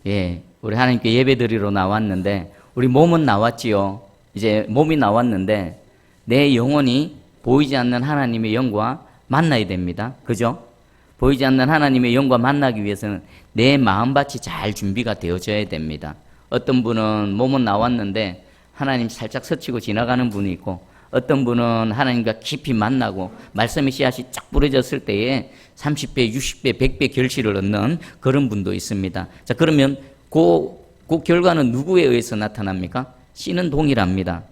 예, 우리 하나님께 예배드리러 나왔는데 우리 몸은 나왔지요. 이제 몸이 나왔는데 내 영혼이 보이지 않는 하나님의 영과 만나야 됩니다. 그죠? 보이지 않는 하나님의 영과 만나기 위해서는 내 마음밭이 잘 준비가 되어져야 됩니다. 어떤 분은 몸은 나왔는데 하나님 살짝 스치고 지나가는 분이 있고, 어떤 분은 하나님과 깊이 만나고 말씀의 씨앗이 쫙 뿌려졌을 때에 30배, 60배, 100배 결실을 얻는 그런 분도 있습니다. 자, 그러면 그 결과는 누구에 의해서 나타납니까? 씨는 동일합니다.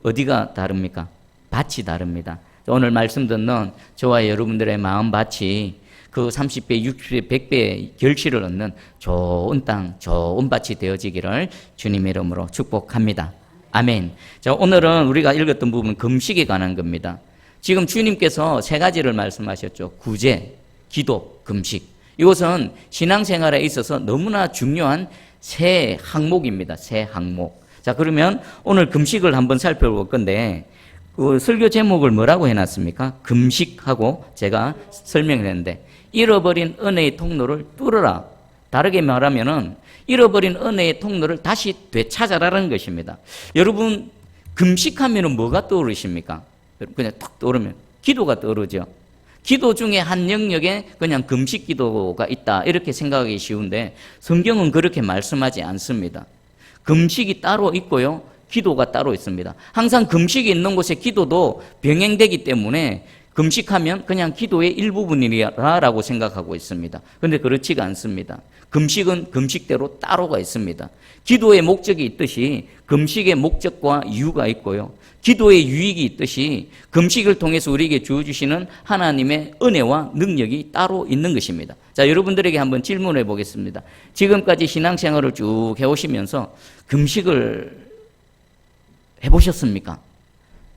어디가 다릅니까? 밭이 다릅니다. 오늘 말씀 듣는 저와 여러분들의 마음밭이 그 30배, 60배, 100배 결실을 얻는 좋은 땅, 좋은 밭이 되어지기를 주님의 이름으로 축복합니다. 아멘. 자, 오늘은 우리가 읽었던 부분은 금식에 관한 겁니다. 지금 주님께서 세 가지를 말씀하셨죠. 구제, 기도, 금식. 이것은 신앙생활에 있어서 너무나 중요한 세 항목입니다. 세 항목. 자, 그러면 오늘 금식을 한번 살펴볼 건데, 그 설교 제목을 뭐라고 해놨습니까? 금식하고 제가 설명을 했는데, 잃어버린 은혜의 통로를 뚫어라. 다르게 말하면은 잃어버린 은혜의 통로를 다시 되찾아라는 것입니다. 여러분, 금식하면은 뭐가 떠오르십니까? 그냥 탁 떠오르면 기도가 떠오르죠. 기도 중에 한 영역에 그냥 금식 기도가 있다, 이렇게 생각하기 쉬운데 성경은 그렇게 말씀하지 않습니다. 금식이 따로 있고요, 기도가 따로 있습니다. 항상 금식이 있는 곳에 기도도 병행되기 때문에 금식하면 그냥 기도의 일부분이라고 생각하고 있습니다. 그런데 그렇지가 않습니다. 금식은 금식대로 따로가 있습니다. 기도의 목적이 있듯이 금식의 목적과 이유가 있고요, 기도의 유익이 있듯이 금식을 통해서 우리에게 주어주시는 하나님의 은혜와 능력이 따로 있는 것입니다. 자, 여러분들에게 한번 질문해 보겠습니다. 지금까지 신앙생활을 쭉 해오시면서 금식을 해보셨습니까?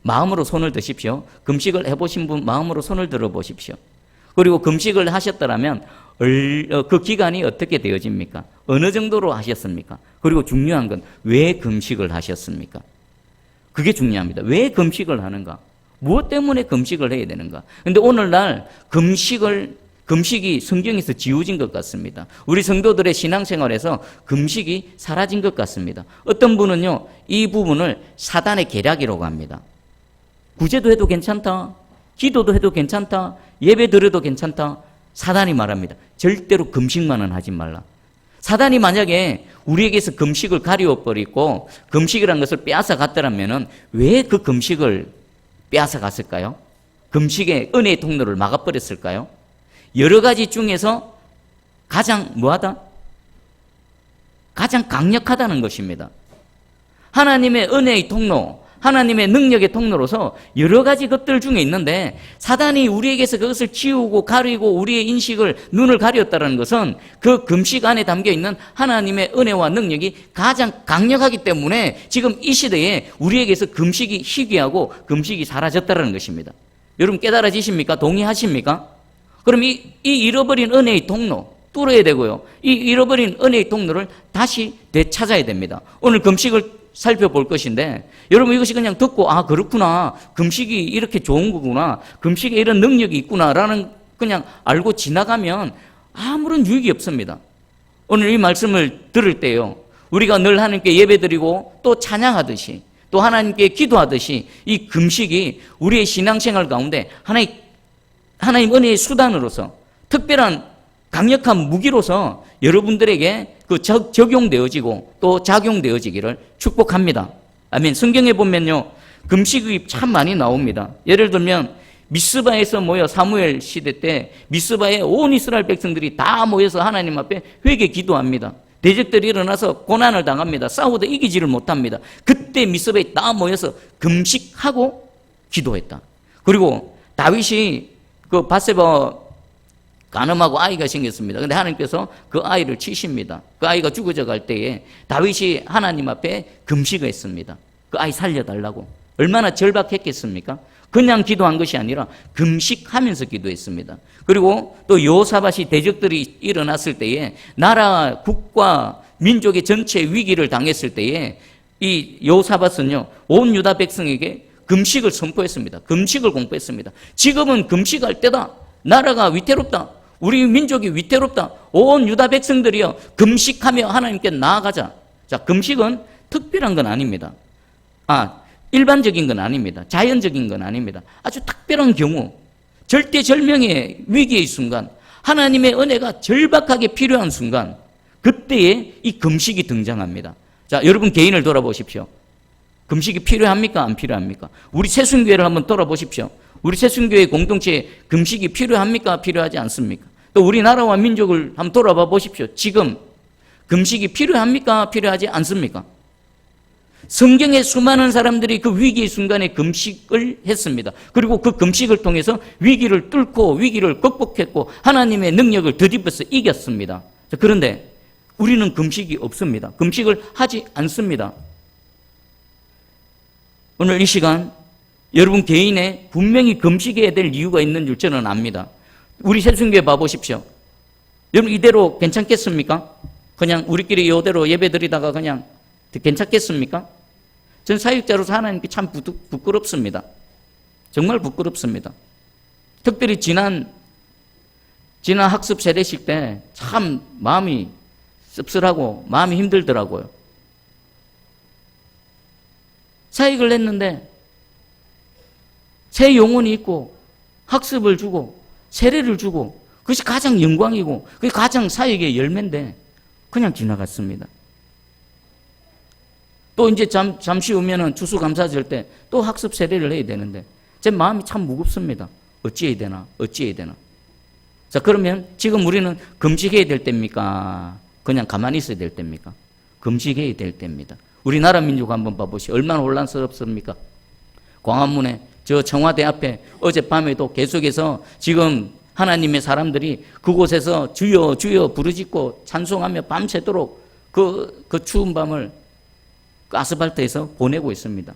마음으로 손을 드십시오. 금식을 해보신 분 마음으로 손을 들어보십시오. 그리고 금식을 하셨더라면 그 기간이 어떻게 되어집니까? 어느 정도로 하셨습니까? 그리고 중요한 건 왜 금식을 하셨습니까? 그게 중요합니다. 왜 금식을 하는가? 무엇 때문에 금식을 해야 되는가? 그런데 오늘날 금식이 성경에서 지워진 것 같습니다. 우리 성도들의 신앙생활에서 금식이 사라진 것 같습니다. 어떤 분은요, 이 부분을 사단의 계략이라고 합니다. 구제도 해도 괜찮다, 기도도 해도 괜찮다, 예배 드려도 괜찮다. 사단이 말합니다. 절대로 금식만은 하지 말라. 사단이 만약에 우리에게서 금식을 가리워버리고 금식이라는 것을 빼앗아 갔더라면 왜 그 금식을 빼앗아 갔을까요? 금식의 은혜의 통로를 막아버렸을까요? 여러 가지 중에서 가장 뭐하다? 가장 강력하다는 것입니다. 하나님의 은혜의 통로, 하나님의 능력의 통로로서 여러 가지 것들 중에 있는데 사단이 우리에게서 그것을 치우고 가리고 우리의 인식을, 눈을 가렸다는 것은 그 금식 안에 담겨있는 하나님의 은혜와 능력이 가장 강력하기 때문에 지금 이 시대에 우리에게서 금식이 희귀하고 금식이 사라졌다는 것입니다. 여러분 깨달아지십니까? 동의하십니까? 그럼 이 잃어버린 은혜의 통로 뚫어야 되고요, 이 잃어버린 은혜의 통로를 다시 되찾아야 됩니다. 오늘 금식을 살펴볼 것인데 여러분 이것이 그냥 듣고 아 그렇구나, 금식이 이렇게 좋은 거구나, 금식에 이런 능력이 있구나 라는 그냥 알고 지나가면 아무런 유익이 없습니다. 오늘 이 말씀을 들을 때요, 우리가 늘 하나님께 예배드리고 또 찬양하듯이 또 하나님께 기도하듯이 이 금식이 우리의 신앙생활 가운데 하나님 은혜의 수단으로서 특별한 강력한 무기로서 여러분들에게 그 적용되어지고 또 작용되어지기를 축복합니다. 아멘. 성경에 보면요, 금식이 참 많이 나옵니다. 예를 들면 미스바에서 모여 사무엘 시대 때 미스바에 온 이스라엘 백성들이 다 모여서 하나님 앞에 회개 기도합니다. 대적들이 일어나서 고난을 당합니다. 싸우다 이기지를 못합니다. 그때 미스바에 다 모여서 금식하고 기도했다. 그리고 다윗이 그 밧세바 간음하고 아이가 생겼습니다. 근데 하나님께서 그 아이를 치십니다. 그 아이가 죽어져 갈 때에 다윗이 하나님 앞에 금식을 했습니다. 그 아이 살려달라고. 얼마나 절박했겠습니까? 그냥 기도한 것이 아니라 금식하면서 기도했습니다. 그리고 또 여호사밧이 대적들이 일어났을 때에 나라, 국가, 민족의 전체 위기를 당했을 때에 이 여호사밧은요, 온 유다 백성에게 금식을 선포했습니다. 금식을 공포했습니다. 지금은 금식할 때다. 나라가 위태롭다. 우리 민족이 위태롭다. 온 유다 백성들이여 금식하며 하나님께 나아가자. 자, 금식은 특별한 건 아닙니다. 일반적인 건 아닙니다. 자연적인 건 아닙니다. 아주 특별한 경우, 절대절명의 위기의 순간, 하나님의 은혜가 절박하게 필요한 순간, 그때에 이 금식이 등장합니다. 자, 여러분 개인을 돌아보십시오. 금식이 필요합니까? 안 필요합니까? 우리 새순교회를 한번 돌아보십시오. 우리 새순교회 공동체에 금식이 필요합니까? 필요하지 않습니까? 또 우리나라와 민족을 한번 돌아봐 보십시오. 지금 금식이 필요합니까? 필요하지 않습니까? 성경의 수많은 사람들이 그 위기의 순간에 금식을 했습니다. 그리고 그 금식을 통해서 위기를 뚫고 위기를 극복했고 하나님의 능력을 덧입어서 이겼습니다. 그런데 우리는 금식이 없습니다. 금식을 하지 않습니다. 오늘 이 시간 여러분 개인에 분명히 금식해야 될 이유가 있는 줄 저는 압니다. 우리 새순교회 봐보십시오. 여러분 이대로 괜찮겠습니까? 그냥 우리끼리 이대로 예배 드리다가 그냥 괜찮겠습니까? 전 사역자로서 하나님께 참 부끄럽습니다. 정말 부끄럽습니다. 특별히 지난 학습 세례식 때 참 마음이 씁쓸하고 마음이 힘들더라고요. 사역을 했는데 새 영혼이 있고 학습을 주고 세례를 주고 그것이 가장 영광이고 그게 가장 사역의 열매인데 그냥 지나갔습니다. 또 이제 잠시 후면은 추수감사절 때 또 학습 세례를 해야 되는데 제 마음이 참 무겁습니다. 어찌해야 되나? 자, 그러면 지금 우리는 금식해야 될 때입니까? 그냥 가만히 있어야 될 때입니까? 금식해야 될 때입니다. 우리나라 민족 한번 봐보시오. 얼마나 혼란스럽습니까? 광화문에 저 청와대 앞에 어젯밤에도 계속해서 지금 하나님의 사람들이 그곳에서 주여 주여 부르짖고 찬송하며 밤새도록 그 추운 밤을 그 아스팔트에서 보내고 있습니다.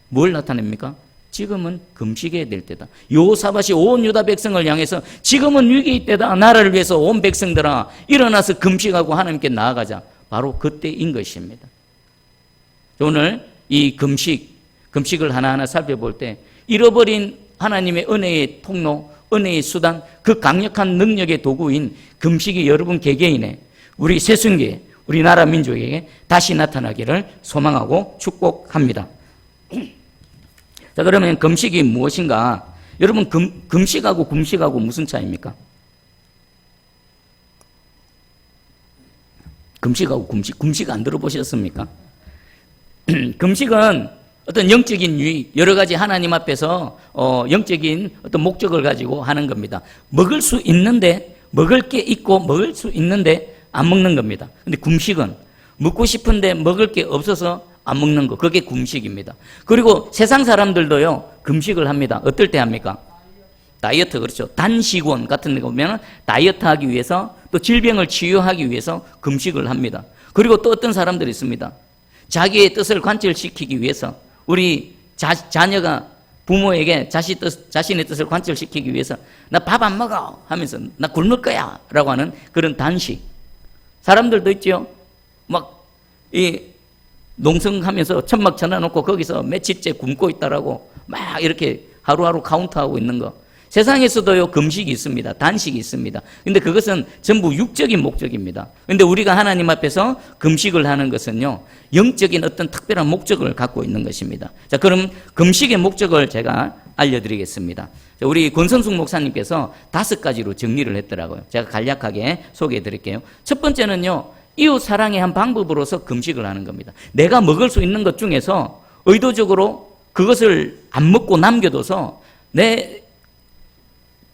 뭘 나타냅니까? 지금은 금식해야 될 때다. 여호사밧이 온 유다 백성을 향해서 지금은 위기의 때다. 나라를 위해서 온 백성들아 일어나서 금식하고 하나님께 나아가자. 바로 그때인 것입니다. 오늘 이 금식을 하나하나 살펴볼 때 잃어버린 하나님의 은혜의 통로, 은혜의 수단, 그 강력한 능력의 도구인 금식이 여러분 개개인의 우리 새순교회, 우리나라 민족에게 다시 나타나기를 소망하고 축복합니다. 자, 그러면 금식이 무엇인가? 여러분 금식하고 금식하고 무슨 차이입니까? 금식하고 금식 안 들어보셨습니까? 금식은 어떤 영적인 유익, 여러 가지 하나님 앞에서 영적인 어떤 목적을 가지고 하는 겁니다. 먹을 수 있는데, 먹을 게 있고 먹을 수 있는데 안 먹는 겁니다. 근데 금식은 먹고 싶은데 먹을 게 없어서 안 먹는 거, 그게 금식입니다. 그리고 세상 사람들도요, 금식을 합니다. 어떨 때 합니까? 다이어트, 그렇죠. 단식원 같은 데 보면 다이어트 하기 위해서 또 질병을 치유하기 위해서 금식을 합니다. 그리고 또 어떤 사람들이 있습니다. 자기의 뜻을 관철시키기 위해서 우리 자녀가 부모에게 자신의 뜻을 관철시키기 위해서 나 밥 안 먹어 하면서 나 굶을 거야 라고 하는 그런 단식. 사람들도 있죠. 막 농성하면서 천막 쳐놔놓고 거기서 며칠째 굶고 있다라고 막 이렇게 하루하루 카운트하고 있는 거. 세상에서도요, 금식이 있습니다. 단식이 있습니다. 근데 그것은 전부 육적인 목적입니다. 근데 우리가 하나님 앞에서 금식을 하는 것은요, 영적인 어떤 특별한 목적을 갖고 있는 것입니다. 자, 그럼 금식의 목적을 제가 알려드리겠습니다. 자, 우리 권성숙 목사님께서 5가지로 정리를 했더라고요. 제가 간략하게 소개해 드릴게요. 첫 번째는요, 이웃 사랑의 한 방법으로서 금식을 하는 겁니다. 내가 먹을 수 있는 것 중에서 의도적으로 그것을 안 먹고 남겨둬서 내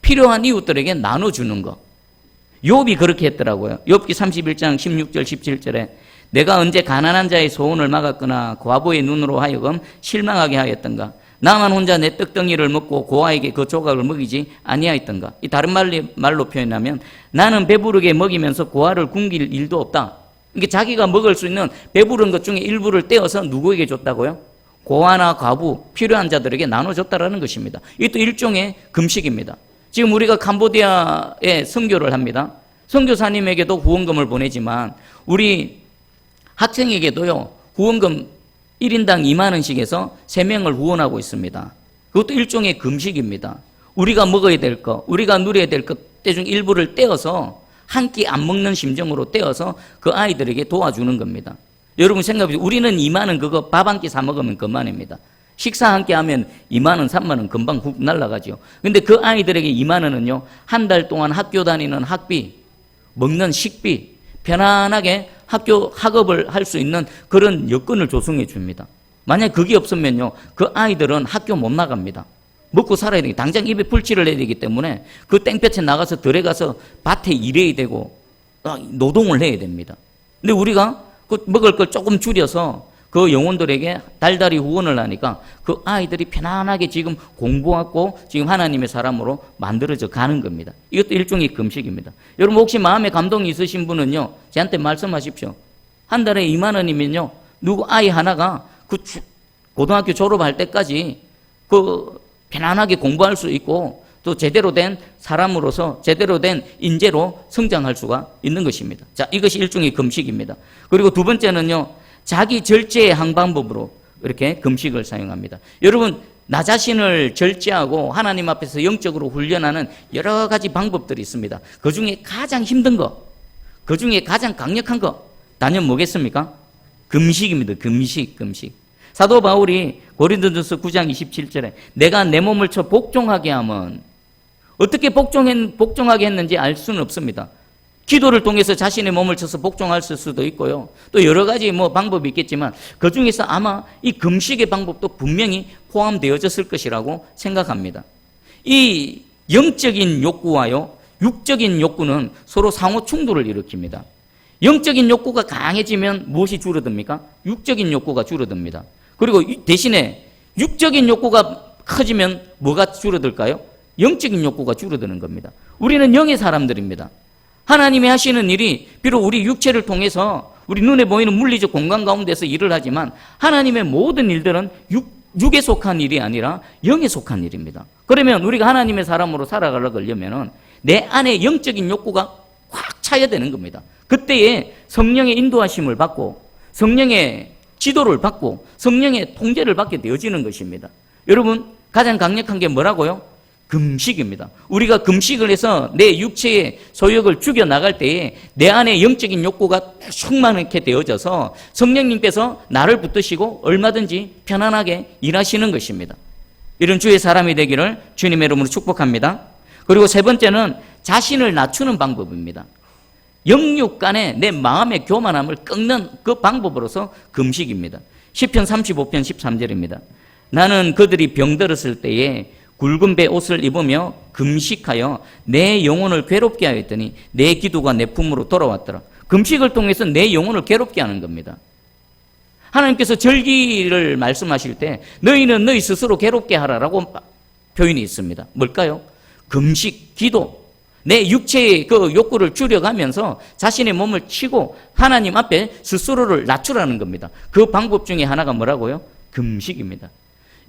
필요한 이웃들에게 나눠주는 거. 욥이 그렇게 했더라고요. 욥기 31장 16절 17절에 내가 언제 가난한 자의 소원을 막았거나 과부의 눈으로 하여금 실망하게 하였던가. 나만 혼자 내 떡덩이를 먹고 고아에게 그 조각을 먹이지 아니하였던가. 이 다른 말로 표현하면 나는 배부르게 먹이면서 고아를 굶길 일도 없다. 이게 자기가 먹을 수 있는 배부른 것 중에 일부를 떼어서 누구에게 줬다고요? 고아나 과부, 필요한 자들에게 나눠줬다라는 것입니다. 이것도 일종의 금식입니다. 지금 우리가 캄보디아에 선교를 합니다. 선교사님에게도 후원금을 보내지만 우리 학생에게도요, 후원금 1인당 2만 원씩 해서 3명을 후원하고 있습니다. 그것도 일종의 금식입니다. 우리가 먹어야 될 것, 우리가 누려야 될 것 10대 중 일부를 떼어서 한 끼 안 먹는 심정으로 떼어서 그 아이들에게 도와주는 겁니다. 여러분 생각해보세요. 우리는 2만 원 그거 밥 한 끼 사 먹으면 그만입니다. 식사 한 끼 하면 2만 원, 3만 원 금방 훅 날아가죠. 근데 그 아이들에게 2만 원은요, 한 달 동안 학교 다니는 학비, 먹는 식비, 편안하게 학업을 할 수 있는 그런 여건을 조성해 줍니다. 만약 그게 없으면요, 그 아이들은 학교 못 나갑니다. 먹고 살아야 되기, 당장 입에 풀칠을 해야 되기 때문에 그 땡볕에 나가서 들에 가서 밭에 일해야 되고 노동을 해야 됩니다. 근데 우리가 그 먹을 걸 조금 줄여서 그 영혼들에게 달달이 후원을 하니까 그 아이들이 편안하게 지금 공부하고 지금 하나님의 사람으로 만들어져 가는 겁니다. 이것도 일종의 금식입니다. 여러분 혹시 마음에 감동이 있으신 분은요, 저한테 말씀하십시오. 한 달에 2만 원이면요, 누구 아이 하나가 그 고등학교 졸업할 때까지 그 편안하게 공부할 수 있고 또 제대로 된 사람으로서 제대로 된 인재로 성장할 수가 있는 것입니다. 자, 이것이 일종의 금식입니다. 그리고 두 번째는요, 자기 절제의 한 방법으로 이렇게 금식을 사용합니다. 여러분, 나 자신을 절제하고 하나님 앞에서 영적으로 훈련하는 여러 가지 방법들이 있습니다. 그 중에 가장 힘든 거, 그 중에 가장 강력한 거, 단연 뭐겠습니까? 금식입니다. 금식. 사도 바울이 고린도전서 9장 27절에 내가 내 몸을 쳐 복종하게 하면, 어떻게 복종하게 했는지 알 수는 없습니다. 기도를 통해서 자신의 몸을 쳐서 복종할 수도 있고요. 또 여러 가지 방법이 있겠지만 그 중에서 아마 이 금식의 방법도 분명히 포함되어졌을 것이라고 생각합니다. 이 영적인 욕구와요, 육적인 욕구는 서로 상호 충돌을 일으킵니다. 영적인 욕구가 강해지면 무엇이 줄어듭니까? 육적인 욕구가 줄어듭니다. 그리고 대신에 육적인 욕구가 커지면 뭐가 줄어들까요? 영적인 욕구가 줄어드는 겁니다. 우리는 영의 사람들입니다. 하나님이 하시는 일이 비록 우리 육체를 통해서 우리 눈에 보이는 물리적 공간 가운데서 일을 하지만 하나님의 모든 일들은 육에 속한 일이 아니라 영에 속한 일입니다. 그러면 우리가 하나님의 사람으로 살아가려면 내 안에 영적인 욕구가 확 차야 되는 겁니다. 그때에 성령의 인도하심을 받고 성령의 지도를 받고 성령의 통제를 받게 되어지는 것입니다. 여러분, 가장 강력한 게 뭐라고요? 금식입니다. 우리가 금식을 해서 내 육체의 소욕을 죽여나갈 때에 내 안에 영적인 욕구가 충만하게 되어져서 성령님께서 나를 붙드시고 얼마든지 편안하게 일하시는 것입니다. 이런 주의 사람이 되기를 주님의 이름으로 축복합니다. 그리고 세 번째는 자신을 낮추는 방법입니다. 영육 간에 내 마음의 교만함을 꺾는 그 방법으로서 금식입니다. 시편 35편 13절입니다. 나는 그들이 병들었을 때에 굵은 배 옷을 입으며 금식하여 내 영혼을 괴롭게 하였더니 내 기도가 내 품으로 돌아왔더라. 금식을 통해서 내 영혼을 괴롭게 하는 겁니다. 하나님께서 절기를 말씀하실 때 너희는 너희 스스로 괴롭게 하라라고 표현이 있습니다. 뭘까요? 금식, 기도, 내 육체의 그 욕구를 줄여가면서 자신의 몸을 치고 하나님 앞에 스스로를 낮추라는 겁니다. 그 방법 중에 하나가 뭐라고요? 금식입니다.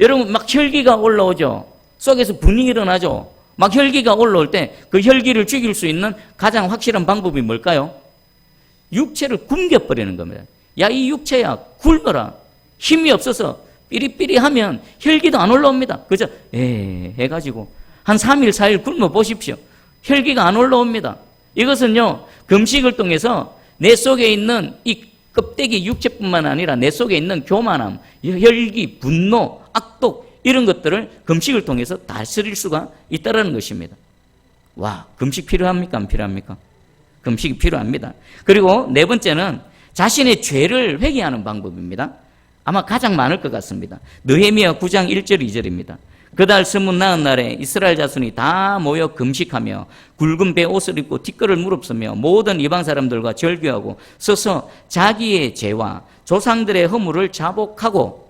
여러분, 막 혈기가 올라오죠. 속에서 분위기 일어나죠. 막 혈기가 올라올 때 그 혈기를 죽일 수 있는 가장 확실한 방법이 뭘까요? 육체를 굶겨버리는 겁니다. 야, 이 육체야, 굶어라. 힘이 없어서 삐리삐리하면 혈기도 안 올라옵니다. 그죠? 해가지고 한 3일, 4일 굶어 보십시오. 혈기가 안 올라옵니다. 이것은요, 금식을 통해서 내 속에 있는 이 껍데기 육체뿐만 아니라 내 속에 있는 교만함, 혈기, 분노, 악독, 이런 것들을 금식을 통해서 다스릴 수가 있다는 것입니다. 와, 금식 필요합니까? 안 필요합니까? 금식이 필요합니다. 그리고 네 번째는 자신의 죄를 회개하는 방법입니다. 아마 가장 많을 것 같습니다. 느헤미야 9장 1절 2절입니다. 그달 스문 나은 날에 이스라엘 자손이 다 모여 금식하며 굵은 배 옷을 입고 뒷걸을 무릅쓰며 모든 이방 사람들과 절규하고 서서 자기의 죄와 조상들의 허물을 자복하고,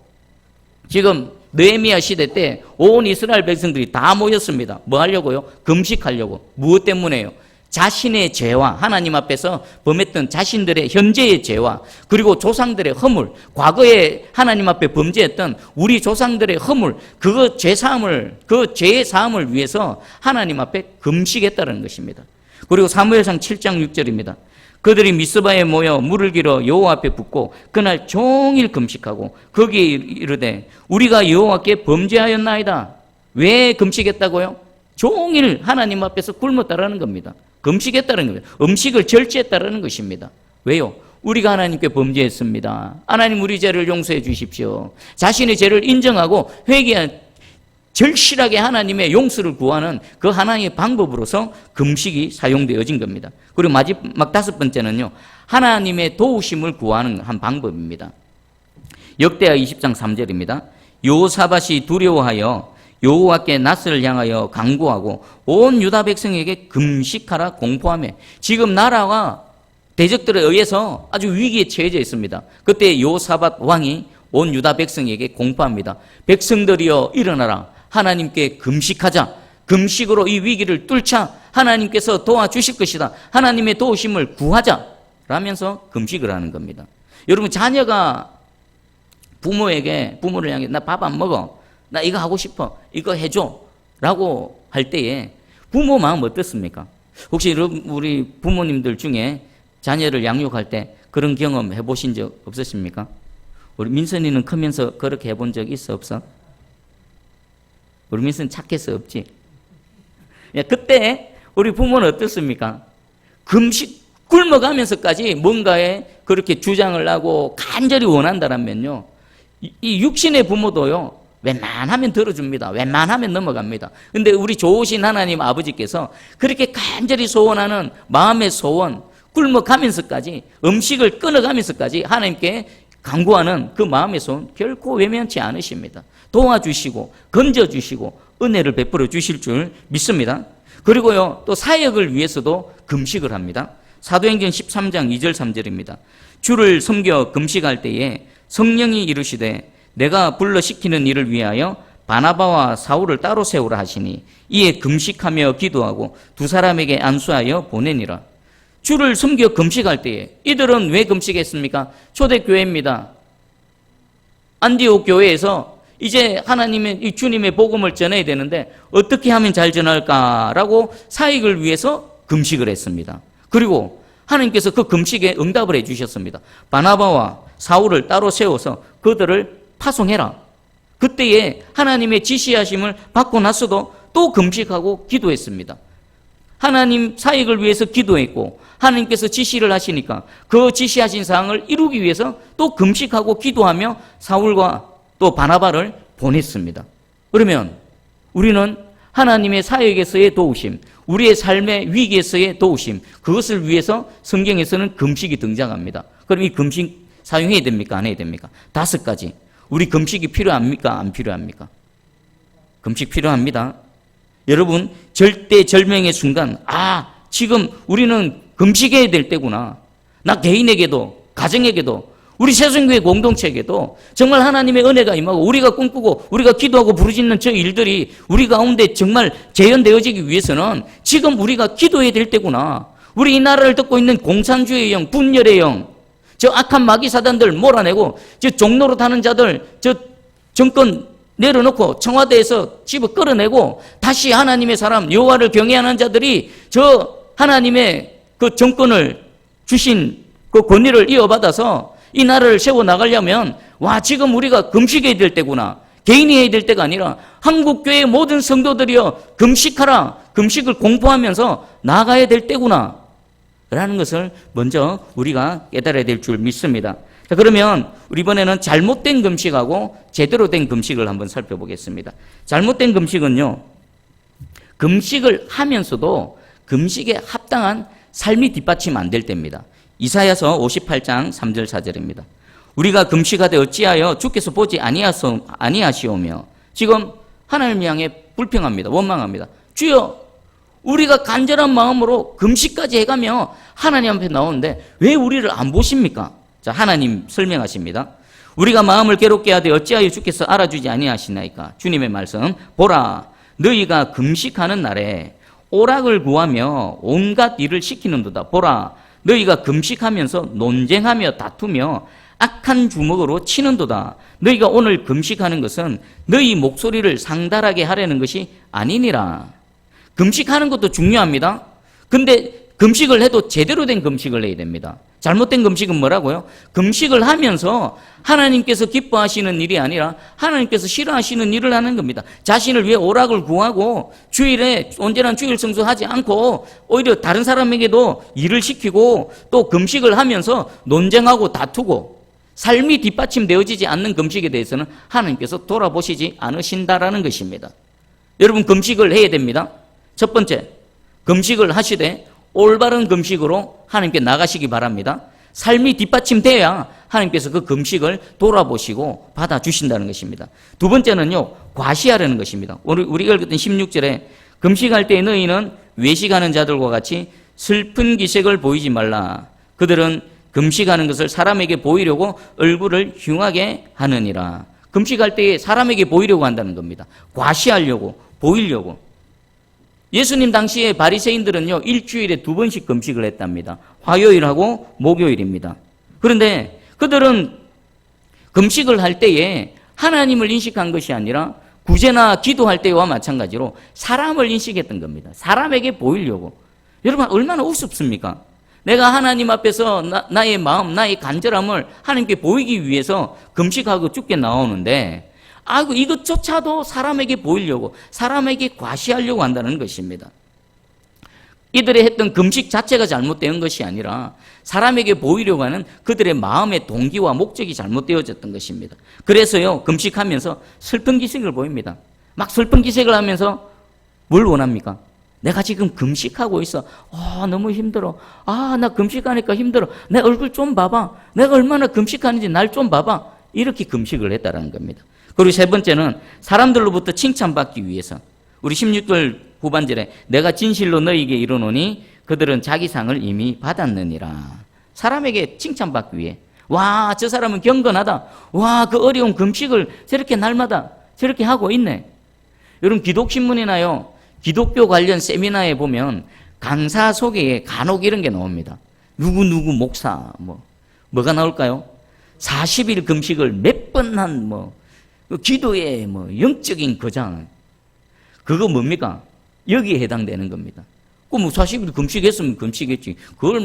지금 느헤미야 시대 때 온 이스라엘 백성들이 다 모였습니다. 뭐 하려고요? 금식하려고. 무엇 때문에요? 자신의 죄와 하나님 앞에서 범했던 자신들의 현재의 죄와 그리고 조상들의 허물, 과거에 하나님 앞에 범죄했던 우리 조상들의 허물, 그 죄의 사함을 위해서 하나님 앞에 금식했다는 것입니다. 그리고 사무엘상 7장 6절입니다. 그들이 미스바에 모여 물을 길어 여호와 앞에 붓고 그날 종일 금식하고 거기에 이르되 우리가 여호와께 범죄하였나이다. 왜 금식했다고요? 종일 하나님 앞에서 굶었다라는 겁니다. 금식했다는 겁니다. 음식을 절제했다라는 것입니다. 왜요? 우리가 하나님께 범죄했습니다. 하나님 우리 죄를 용서해 주십시오. 자신의 죄를 인정하고 회개한 절실하게 하나님의 용서를 구하는 그 하나님의 방법으로서 금식이 사용되어진 겁니다. 그리고 마지막 다섯 번째는요, 하나님의 도우심을 구하는 한 방법입니다. 역대하 20장 3절입니다. 여호사밧이 두려워하여 여호와께 낯을 향하여 간구하고 온 유다 백성에게 금식하라 공포하며, 지금 나라가 대적들에 의해서 아주 위기에 처해져 있습니다. 그때 여호사밧 왕이 온 유다 백성에게 공포합니다. 백성들이여 일어나라. 하나님께 금식하자. 금식으로 이 위기를 뚫자. 하나님께서 도와주실 것이다. 하나님의 도우심을 구하자. 라면서 금식을 하는 겁니다. 여러분, 자녀가 부모를 향해 나 밥 안 먹어. 나 이거 하고 싶어. 이거 해줘. 라고 할 때에 부모 마음 어떻습니까? 혹시 우리 부모님들 중에 자녀를 양육할 때 그런 경험 해보신 적 없으십니까? 우리 민선이는 크면서 그렇게 해본 적 있어 없어? 우리 민선 착해서 없지? 그때 우리 부모는 어떻습니까? 금식 굶어가면서까지 뭔가에 그렇게 주장을 하고 간절히 원한다면요, 이 육신의 부모도요, 웬만하면 들어줍니다. 웬만하면 넘어갑니다. 근데 우리 좋으신 하나님 아버지께서 그렇게 간절히 소원하는 마음의 소원, 굶어가면서까지, 음식을 끊어가면서까지 하나님께 간구하는 그 마음의 소원 결코 외면치 않으십니다. 도와주시고 건져주시고 은혜를 베풀어 주실 줄 믿습니다. 그리고요, 또 사역을 위해서도 금식을 합니다. 사도행전 13장 2절 3절입니다. 주를 섬겨 금식할 때에 성령이 이르시되 내가 불러 시키는 일을 위하여 바나바와 사울을 따로 세우라 하시니 이에 금식하며 기도하고 두 사람에게 안수하여 보내니라. 주를 섬겨 금식할 때에 이들은 왜 금식했습니까? 초대교회입니다. 안디옥 교회에서 이제 하나님의 이 주님의 복음을 전해야 되는데 어떻게 하면 잘 전할까라고 사역을 위해서 금식을 했습니다. 그리고 하나님께서 그 금식에 응답을 해 주셨습니다. 바나바와 사울을 따로 세워서 그들을 파송해라. 그때에 하나님의 지시하심을 받고 나서도 또 금식하고 기도했습니다. 하나님 사역을 위해서 기도했고 하나님께서 지시를 하시니까 그 지시하신 사항을 이루기 위해서 또 금식하고 기도하며 사울과 또 바나바를 보냈습니다. 그러면 우리는 하나님의 사역에서의 도우심, 우리의 삶의 위기에서의 도우심, 그것을 위해서 성경에서는 금식이 등장합니다. 그럼 이 금식 사용해야 됩니까? 안 해야 됩니까? 5가지. 우리 금식이 필요합니까? 안 필요합니까? 금식 필요합니다. 여러분, 절대절명의 순간, 지금 우리는 금식해야 될 때구나. 나 개인에게도, 가정에게도, 우리 새송교회 공동체에게도 정말 하나님의 은혜가 임하고 우리가 꿈꾸고 우리가 기도하고 부르짖는 저 일들이 우리 가운데 정말 재현되어지기 위해서는 지금 우리가 기도해야 될 때구나. 우리 이 나라를 듣고 있는 공산주의의 영, 분열의 영, 저 악한 마귀 사단들 몰아내고 저 종로로 타는 자들, 저 정권 내려놓고 청와대에서 집어 끌어내고 다시 하나님의 사람, 여호와를 경외하는 자들이 저 하나님의 그 정권을 주신 그 권위를 이어받아서 이 나라를 세워나가려면 지금 우리가 금식해야 될 때구나. 개인이 해야 될 때가 아니라 한국교회의 모든 성도들이여 금식하라. 금식을 공포하면서 나가야 될 때구나 라는 것을 먼저 우리가 깨달아야 될 줄 믿습니다. 자, 그러면 우리 이번에는 잘못된 금식하고 제대로 된 금식을 한번 살펴보겠습니다. 잘못된 금식은요, 금식을 하면서도 금식에 합당한 삶이 뒷받침 안 될 때입니다. 이사야서 58장 3절 4절입니다. 우리가 금식하되 어찌하여 주께서 보지 아니하시오며, 지금 하나님 향해 불평합니다. 원망합니다. 주여, 우리가 간절한 마음으로 금식까지 해가며 하나님 앞에 나오는데 왜 우리를 안 보십니까? 자, 하나님 설명하십니다. 우리가 마음을 괴롭게 하되 어찌하여 주께서 알아주지 아니하시나이까? 주님의 말씀, 보라, 너희가 금식하는 날에 오락을 구하며 온갖 일을 시키는도다. 보라, 너희가 금식하면서 논쟁하며 다투며 악한 주먹으로 치는도다. 너희가 오늘 금식하는 것은 너희 목소리를 상달하게 하려는 것이 아니니라. 금식하는 것도 중요합니다. 근데 금식을 해도 제대로 된 금식을 해야 됩니다. 잘못된 금식은 뭐라고요? 금식을 하면서 하나님께서 기뻐하시는 일이 아니라 하나님께서 싫어하시는 일을 하는 겁니다. 자신을 위해 오락을 구하고 주일에 온전한 주일 성수하지 않고 오히려 다른 사람에게도 일을 시키고 또 금식을 하면서 논쟁하고 다투고 삶이 뒷받침되어지지 않는 금식에 대해서는 하나님께서 돌아보시지 않으신다라는 것입니다. 여러분, 금식을 해야 됩니다. 첫 번째, 금식을 하시되 올바른 금식으로 하나님께 나가시기 바랍니다. 삶이 뒷받침돼야 하나님께서 그 금식을 돌아보시고 받아주신다는 것입니다. 두 번째는요, 과시하려는 것입니다. 우리가 읽었던 16절에 금식할 때 너희는 외식하는 자들과 같이 슬픈 기색을 보이지 말라. 그들은 금식하는 것을 사람에게 보이려고 얼굴을 흉하게 하느니라. 금식할 때에 사람에게 보이려고 한다는 겁니다. 과시하려고, 보이려고. 예수님 당시에 바리새인들은요, 일주일에 2번씩 금식을 했답니다. 화요일하고 목요일입니다. 그런데 그들은 금식을 할 때에 하나님을 인식한 것이 아니라 구제나 기도할 때와 마찬가지로 사람을 인식했던 겁니다. 사람에게 보이려고. 여러분, 얼마나 우습습니까? 내가 하나님 앞에서 나의 마음, 나의 간절함을 하나님께 보이기 위해서 금식하고 죽게 나오는데, 아이고, 이것조차도 사람에게 보이려고, 사람에게 과시하려고 한다는 것입니다. 이들이 했던 금식 자체가 잘못된 것이 아니라 사람에게 보이려고 하는 그들의 마음의 동기와 목적이 잘못되어졌던 것입니다. 그래서요, 금식하면서 슬픈 기색을 보입니다. 막 슬픈 기색을 하면서 뭘 원합니까? 내가 지금 금식하고 있어. 너무 힘들어. 나 금식하니까 힘들어. 내 얼굴 좀 봐봐. 내가 얼마나 금식하는지 날 좀 봐봐. 이렇게 금식을 했다는 겁니다. 그리고 세 번째는 사람들로부터 칭찬받기 위해서. 우리 16절 후반절에 내가 진실로 너희에게 이르노니 그들은 자기 상을 이미 받았느니라. 사람에게 칭찬받기 위해. 와, 저 사람은 경건하다. 와, 그 어려운 금식을 저렇게 날마다 저렇게 하고 있네. 여러분, 기독신문이나요, 기독교 관련 세미나에 보면 강사 소개에 간혹 이런 게 나옵니다. 누구누구 목사, 뭐가 나올까요? 40일 금식을 몇 번 한 기도의 영적인 거장. 그거 뭡니까? 여기에 해당되는 겁니다. 그 40일 금식했으면 금식했지. 그걸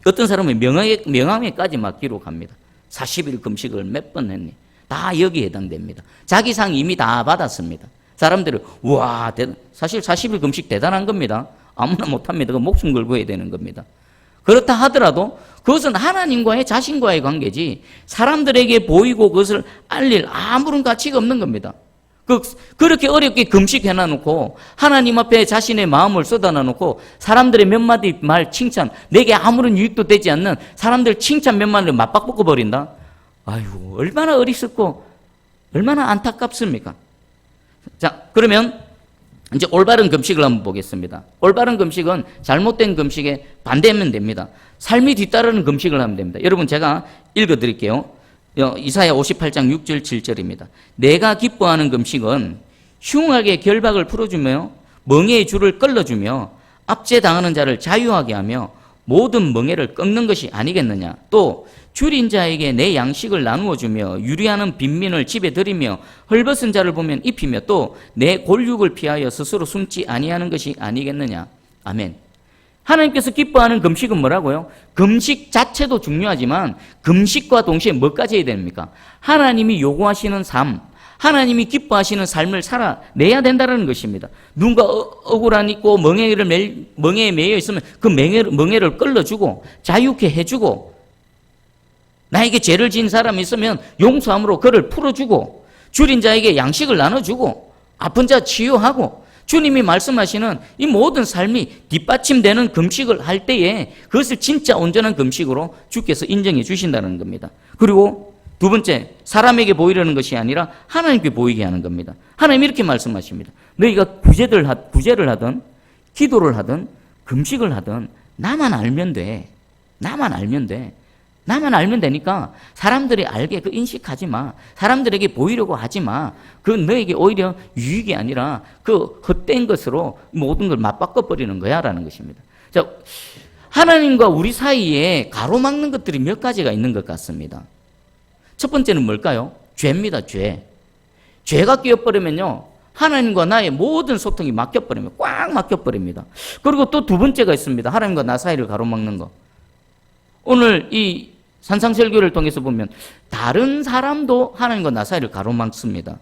어떤 사람은 명함에까지 막 기록합니다. 40일 금식을 몇 번 했니? 다 여기에 해당됩니다. 자기 상 이미 다 받았습니다. 사람들은 와, 사실 40일 금식 대단한 겁니다. 아무나 못합니다. 그 목숨 걸고 해야 되는 겁니다. 그렇다 하더라도 그것은 하나님과의 자신과의 관계지 사람들에게 보이고 그것을 알릴 아무런 가치가 없는 겁니다. 그렇게 어렵게 금식해놔놓고 하나님 앞에 자신의 마음을 쏟아놔놓고 사람들의 몇 마디 말 칭찬, 내게 아무런 유익도 되지 않는 사람들 칭찬 몇 마디를 맞바꿔버린다? 아이고, 얼마나 어리석고 얼마나 안타깝습니까? 자, 그러면 이제 올바른 금식을 한번 보겠습니다. 올바른 금식은 잘못된 금식에 반대하면 됩니다. 삶이 뒤따르는 금식을 하면 됩니다. 여러분, 제가 읽어드릴게요. 이사야 58장 6절 7절입니다. 내가 기뻐하는 금식은 흉하게 결박을 풀어주며 멍에의 줄을 끌어주며 압제당하는 자를 자유하게 하며 모든 멍에를 꺾는 것이 아니겠느냐. 또 줄인 자에게 내 양식을 나누어 주며 유리하는 빈민을 집에 들이며 헐벗은 자를 보면 입히며 또 내 골육을 피하여 스스로 숨지 아니하는 것이 아니겠느냐. 아멘. 하나님께서 기뻐하는 금식은 뭐라고요? 금식 자체도 중요하지만 금식과 동시에 뭐까지 해야 됩니까? 하나님이 요구하시는 삶, 하나님이 기뻐하시는 삶을 살아내야 된다는 것입니다. 누군가 억울한 있고 멍에에 매여 있으면 그 멍에를 끌어주고 자유케 해주고, 나에게 죄를 지은 사람이 있으면 용서함으로 그를 풀어주고, 줄인 자에게 양식을 나눠주고, 아픈 자 치유하고, 주님이 말씀하시는 이 모든 삶이 뒷받침되는 금식을 할 때에 그것을 진짜 온전한 금식으로 주께서 인정해 주신다는 겁니다. 그리고 두 번째, 사람에게 보이려는 것이 아니라 하나님께 보이게 하는 겁니다. 하나님 이렇게 말씀하십니다. 너희가 구제를 하든 기도를 하든 금식을 하든 나만 알면 돼. 나만 알면 돼. 나만 알면 되니까 사람들이 알게 인식하지 마. 사람들에게 보이려고 하지 마. 그 너에게 오히려 유익이 아니라 그 헛된 것으로 모든 걸 맞바꿔버리는 거야 라는 것입니다. 자, 하나님과 우리 사이에 가로막는 것들이 몇 가지가 있는 것 같습니다. 첫 번째는 뭘까요? 죄입니다. 죄. 죄가 끼어버리면요, 하나님과 나의 모든 소통이 막혀버립니다. 꽉 막혀버립니다. 그리고 또 두 번째가 있습니다. 하나님과 나 사이를 가로막는 거. 오늘 이 산상설교를 통해서 보면 다른 사람도 하나님과 나 사이를 가로막습니다.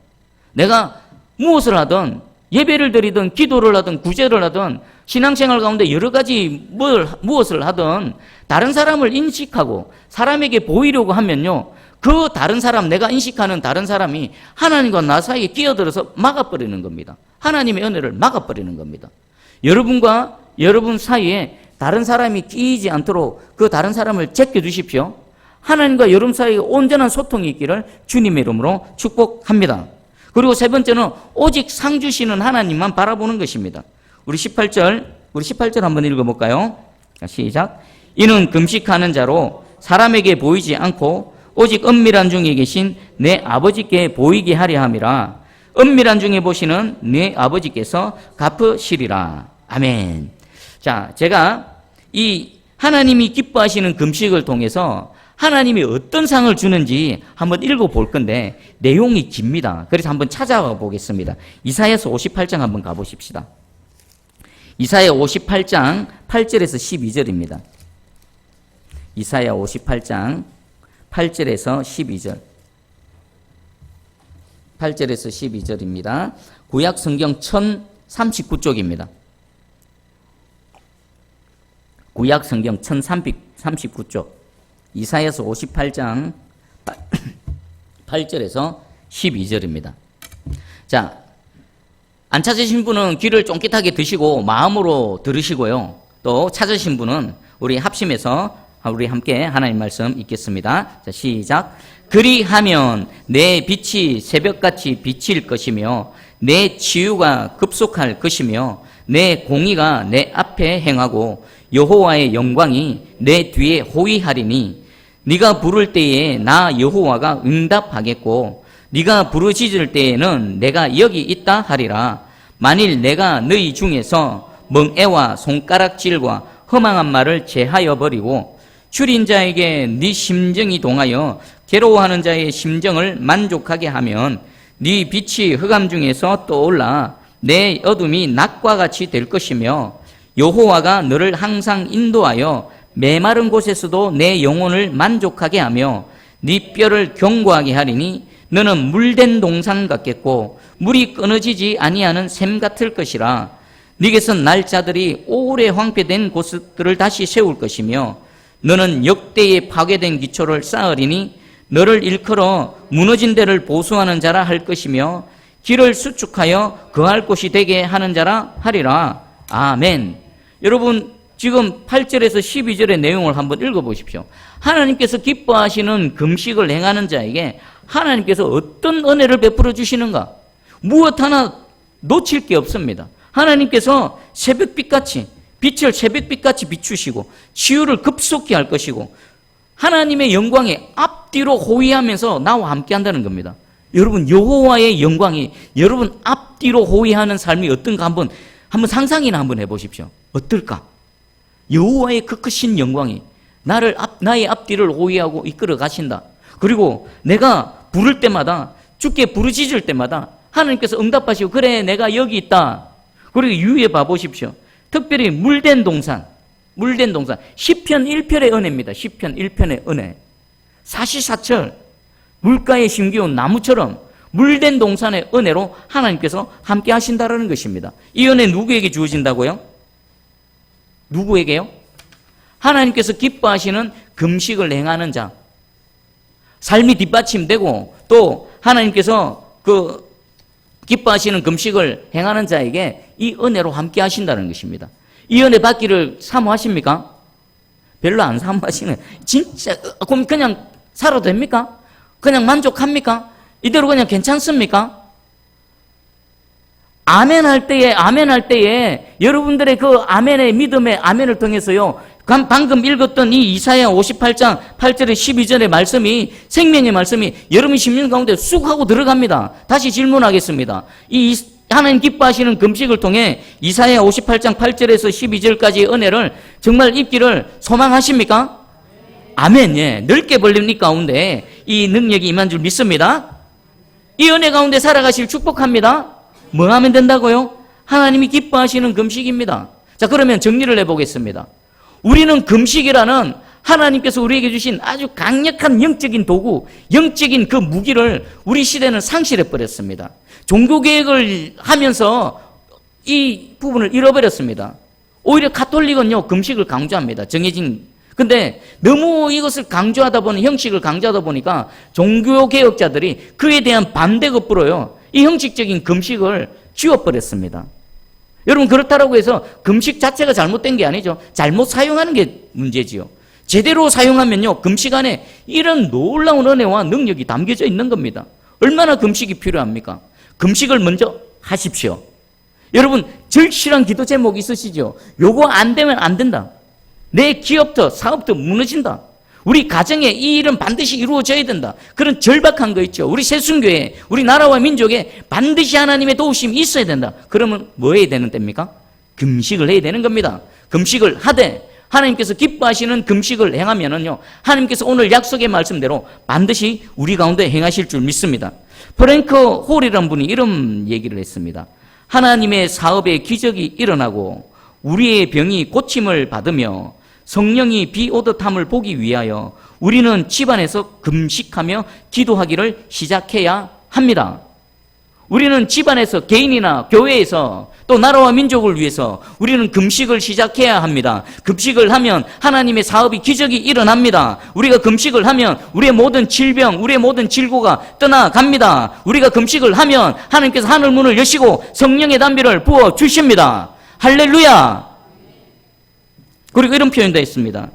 내가 무엇을 하든 예배를 드리든 기도를 하든 구제를 하든 신앙생활 가운데 여러 가지 무엇을 하든 다른 사람을 인식하고 사람에게 보이려고 하면요, 그 다른 사람, 내가 인식하는 다른 사람이 하나님과 나 사이에 끼어들어서 막아버리는 겁니다. 하나님의 은혜를 막아버리는 겁니다. 여러분과 여러분 사이에 다른 사람이 끼이지 않도록 그 다른 사람을 제껴주십시오. 하나님과 여러분 사이에 온전한 소통이 있기를 주님의 이름으로 축복합니다. 그리고 세 번째는 오직 상 주시는 하나님만 바라보는 것입니다. 우리 18절 한번 읽어볼까요? 시작. 이는 금식하는 자로 사람에게 보이지 않고 오직 은밀한 중에 계신 내 아버지께 보이게 하려 함이라. 은밀한 중에 보시는 내 아버지께서 갚으시리라. 아멘. 자, 제가 이 하나님이 기뻐하시는 금식을 통해서 하나님이 어떤 상을 주는지 한번 읽어볼 건데 내용이 깁니다. 그래서 한번 찾아가 보겠습니다. 이사야서 58장 한번 가보십시다. 이사야 58장 8절에서 12절입니다. 이사야 58장 8절에서 12절. 8절에서 12절입니다. 구약 성경 1039쪽입니다. 구약 성경 1039쪽. 이사야서 58장 8절에서 12절입니다. 자, 안 찾으신 분은 귀를 쫑깃하게 드시고 마음으로 들으시고요. 또 찾으신 분은 우리 합심해서 우리 함께 하나님 말씀 읽겠습니다. 자, 시작. 그리하면 내 빛이 새벽같이 비칠 것이며 내 치유가 급속할 것이며 내 공의가 내 앞에 행하고 여호와의 영광이 내 뒤에 호위하리니 네가 부를 때에 나 여호와가 응답하겠고 네가 부르짖을 때에는 내가 여기 있다 하리라. 만일 내가 너희 중에서 멍에와 손가락질과 허망한 말을 제하여 버리고 줄인 자에게 네 심정이 동하여 괴로워하는 자의 심정을 만족하게 하면 네 빛이 흑암 중에서 떠올라 내 어둠이 낮과 같이 될 것이며 여호와가 너를 항상 인도하여 메마른 곳에서도 내 영혼을 만족하게 하며 네 뼈를 견고하게 하리니 너는 물된 동산 같겠고 물이 끊어지지 아니하는 샘 같을 것이라. 네게서 날 자들이 오래 황폐된 곳들을 다시 세울 것이며 너는 역대에 파괴된 기초를 쌓으리니 너를 일컬어 무너진 데를 보수하는 자라 할 것이며 길을 수축하여 거할 곳이 되게 하는 자라 하리라. 아멘. 여러분 지금 8절에서 12절의 내용을 한번 읽어보십시오. 하나님께서 기뻐하시는 금식을 행하는 자에게 하나님께서 어떤 은혜를 베풀어 주시는가? 무엇 하나 놓칠 게 없습니다. 하나님께서 새벽빛같이 빛을 새벽빛같이 비추시고 치유를 급속히 할 것이고 하나님의 영광에 앞뒤로 호위하면서 나와 함께 한다는 겁니다. 여러분 여호와의 영광이 여러분 앞뒤로 호위하는 삶이 어떤가 한번 상상이나 한번 해보십시오. 어떨까? 여호와의 그 크신 영광이 나의 앞뒤를 호위하고 이끌어 가신다. 그리고 내가 부를 때마다 주께 부르짖을 때마다 하나님께서 응답하시고 그래 내가 여기 있다. 그리고 유의해 봐보십시오. 특별히 물된 동산 시편 1편의 은혜입니다. 시편 1편의 은혜. 사시사철 물가에 심기운 나무처럼 물된 동산의 은혜로 하나님께서 함께 하신다라는 것입니다. 이 은혜 누구에게 주어진다고요? 누구에게요? 하나님께서 기뻐하시는 금식을 행하는 자, 삶이 뒷받침되고 또 하나님께서 그 기뻐하시는 금식을 행하는 자에게 이 은혜로 함께 하신다는 것입니다. 이 은혜 받기를 사모하십니까? 별로 안 사모하시는, 진짜 그럼 그냥 살아도 됩니까? 그냥 만족합니까? 이대로 그냥 괜찮습니까? 아멘 할 때에 여러분들의 그 아멘의 믿음의 아멘을 통해서요, 방금 읽었던 이 이사야 58장 8절에 12절의 말씀이, 생명의 말씀이 여러분 심령 가운데 쑥 하고 들어갑니다. 다시 질문하겠습니다. 이 하나님 기뻐하시는 금식을 통해 이사야 58장 8절에서 12절까지의 은혜를 정말 입기를 소망하십니까? 아멘. 예. 넓게 벌린 이 가운데 이 능력이 임한 줄 믿습니다. 이 은혜 가운데 살아가실 축복합니다. 뭐 하면 된다고요? 하나님이 기뻐하시는 금식입니다. 자, 그러면 정리를 해보겠습니다. 우리는 금식이라는 하나님께서 우리에게 주신 아주 강력한 영적인 도구, 영적인 그 무기를 우리 시대는 상실해버렸습니다. 종교개혁을 하면서 이 부분을 잃어버렸습니다. 오히려 가톨릭은요, 금식을 강조합니다. 근데 너무 이것을 강조하다 보니, 형식을 강조하다 보니까 종교개혁자들이 그에 대한 반대가 불어요. 이 형식적인 금식을 지워버렸습니다. 여러분, 그렇다고 해서 금식 자체가 잘못된 게 아니죠. 잘못 사용하는 게 문제지요. 제대로 사용하면요, 금식 안에 이런 놀라운 은혜와 능력이 담겨져 있는 겁니다. 얼마나 금식이 필요합니까? 금식을 먼저 하십시오. 여러분, 절실한 기도 제목 있으시죠? 요거 안 되면 안 된다. 내 기업도 사업도 무너진다. 우리 가정에 이 일은 반드시 이루어져야 된다. 그런 절박한 거 있죠. 우리 새순교회, 우리 나라와 민족에 반드시 하나님의 도우심이 있어야 된다. 그러면 뭐 해야 되는 때입니까? 금식을 해야 되는 겁니다. 금식을 하되 하나님께서 기뻐하시는 금식을 행하면은요, 하나님께서 오늘 약속의 말씀대로 반드시 우리 가운데 행하실 줄 믿습니다. 프랭크 홀이라는 분이 이런 얘기를 했습니다. 하나님의 사업에 기적이 일어나고 우리의 병이 고침을 받으며 성령이 비오듯함을 보기 위하여 우리는 집안에서 금식하며 기도하기를 시작해야 합니다. 우리는 집안에서, 개인이나 교회에서, 또 나라와 민족을 위해서 우리는 금식을 시작해야 합니다. 금식을 하면 하나님의 사업이, 기적이 일어납니다. 우리가 금식을 하면 우리의 모든 질병, 우리의 모든 질고가 떠나갑니다. 우리가 금식을 하면 하나님께서 하늘 문을 여시고 성령의 담비를 부어 주십니다. 할렐루야! 그리고 이런 표현도 있습니다.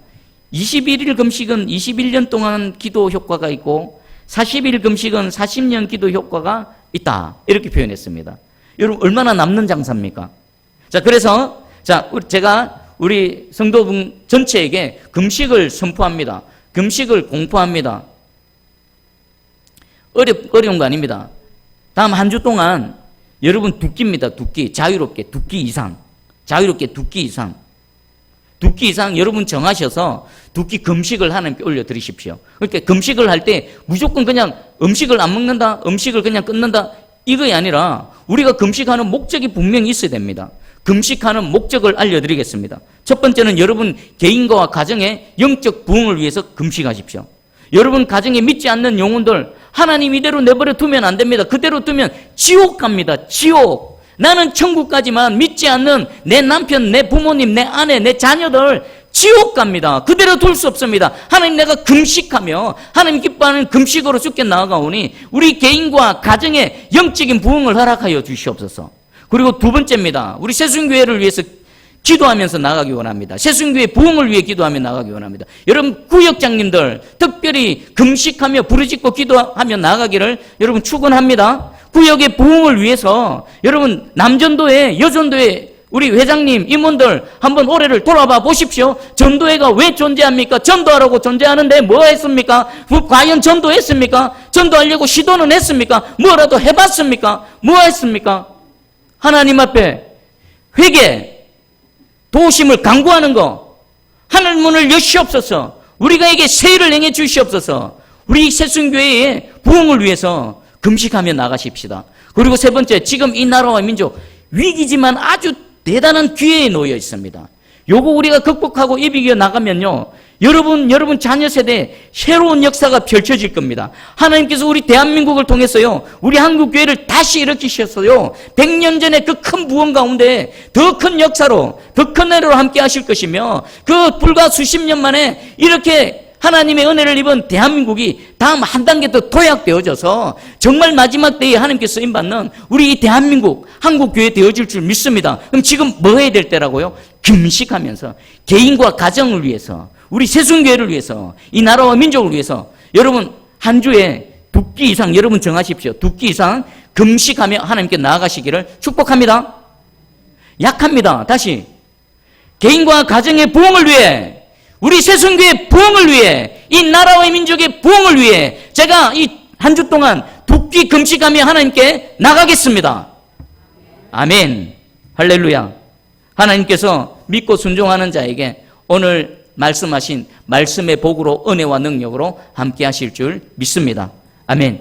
21일 금식은 21년 동안 기도 효과가 있고 40일 금식은 40년 기도 효과가 있다. 이렇게 표현했습니다. 여러분, 얼마나 남는 장사입니까? 자, 그래서 제가 우리 성도분 전체에게 금식을 선포합니다. 금식을 공포합니다. 어려운 거 아닙니다. 다음 한 주 동안 여러분 두끼입니다. 두끼. 자유롭게 두끼 이상. 자유롭게 두끼 이상. 두끼 이상 여러분 정하셔서 두끼 금식을 하나님께 올려드리십시오. 그러니까 금식을 할 때 무조건 그냥 음식을 안 먹는다, 음식을 그냥 끊는다, 이거이 아니라 우리가 금식하는 목적이 분명히 있어야 됩니다. 금식하는 목적을 알려드리겠습니다. 첫 번째는 여러분 개인과 가정의 영적 부흥을 위해서 금식하십시오. 여러분 가정에 믿지 않는 영혼들 하나님 이대로 내버려 두면 안 됩니다. 그대로 두면 지옥 갑니다. 지옥. 나는 천국까지만 믿지 않는 내 남편, 내 부모님, 내 아내, 내 자녀들 지옥 갑니다. 그대로 둘 수 없습니다. 하나님, 내가 금식하며 하나님 기뻐하는 금식으로 주께 나아가오니 우리 개인과 가정의 영적인 부흥을 허락하여 주시옵소서. 그리고 두 번째입니다. 우리 새순교회를 위해서 기도하면서 나가기 원합니다. 새순교회 부흥을 위해 기도하며 나가기 원합니다. 여러분 구역장님들 특별히 금식하며 부르짖고 기도하며 나가기를 여러분 축원합니다. 구역의 부흥을 위해서 여러분 남전도회, 여전도회 우리 회장님, 임원들 한번 올해를 돌아봐 보십시오. 전도회가 왜 존재합니까? 전도하라고 존재하는데 뭐 했습니까? 과연 전도했습니까? 전도하려고 시도는 했습니까? 뭐라도 해봤습니까? 뭐 했습니까? 하나님 앞에 회개, 도우심을 강구하는 거, 하늘 문을 여시옵소서, 우리가에게 세일을 행해 주시옵소서, 우리 새순교회의 부흥을 위해서 금식하며 나가십시다. 그리고 세 번째, 지금 이 나라와 민족 위기지만 아주 대단한 기회에 놓여 있습니다. 요거 우리가 극복하고 이기겨 나가면요, 여러분 자녀 세대에 새로운 역사가 펼쳐질 겁니다. 하나님께서 우리 대한민국을 통해서요, 우리 한국교회를 다시 일으키셨어요. 100년 전에 그 큰 부흥 가운데 더 큰 역사로, 더 큰 은혜로 함께 하실 것이며, 그 불과 수십 년 만에 이렇게 하나님의 은혜를 입은 대한민국이 다음 한 단계 더 도약되어져서 정말 마지막 때에 하나님께서 쓰임받는 우리 이 대한민국, 한국교회 되어질 줄 믿습니다. 그럼 지금 뭐 해야 될 때라고요? 금식하면서 개인과 가정을 위해서, 우리 새순교회를 위해서, 이 나라와 민족을 위해서 여러분 한 주에 2끼 이상 여러분 정하십시오. 2끼 이상 금식하며 하나님께 나아가시기를 축복합니다. 약합니다. 다시 개인과 가정의 부흥을 위해, 우리 새순교의 부흥을 위해, 이 나라와 민족의 부흥을 위해 제가 이 한 주 동안 2끼 금식하며 하나님께 나가겠습니다. 아멘. 할렐루야. 하나님께서 믿고 순종하는 자에게 오늘 말씀하신 말씀의 복으로, 은혜와 능력으로 함께 하실 줄 믿습니다. 아멘.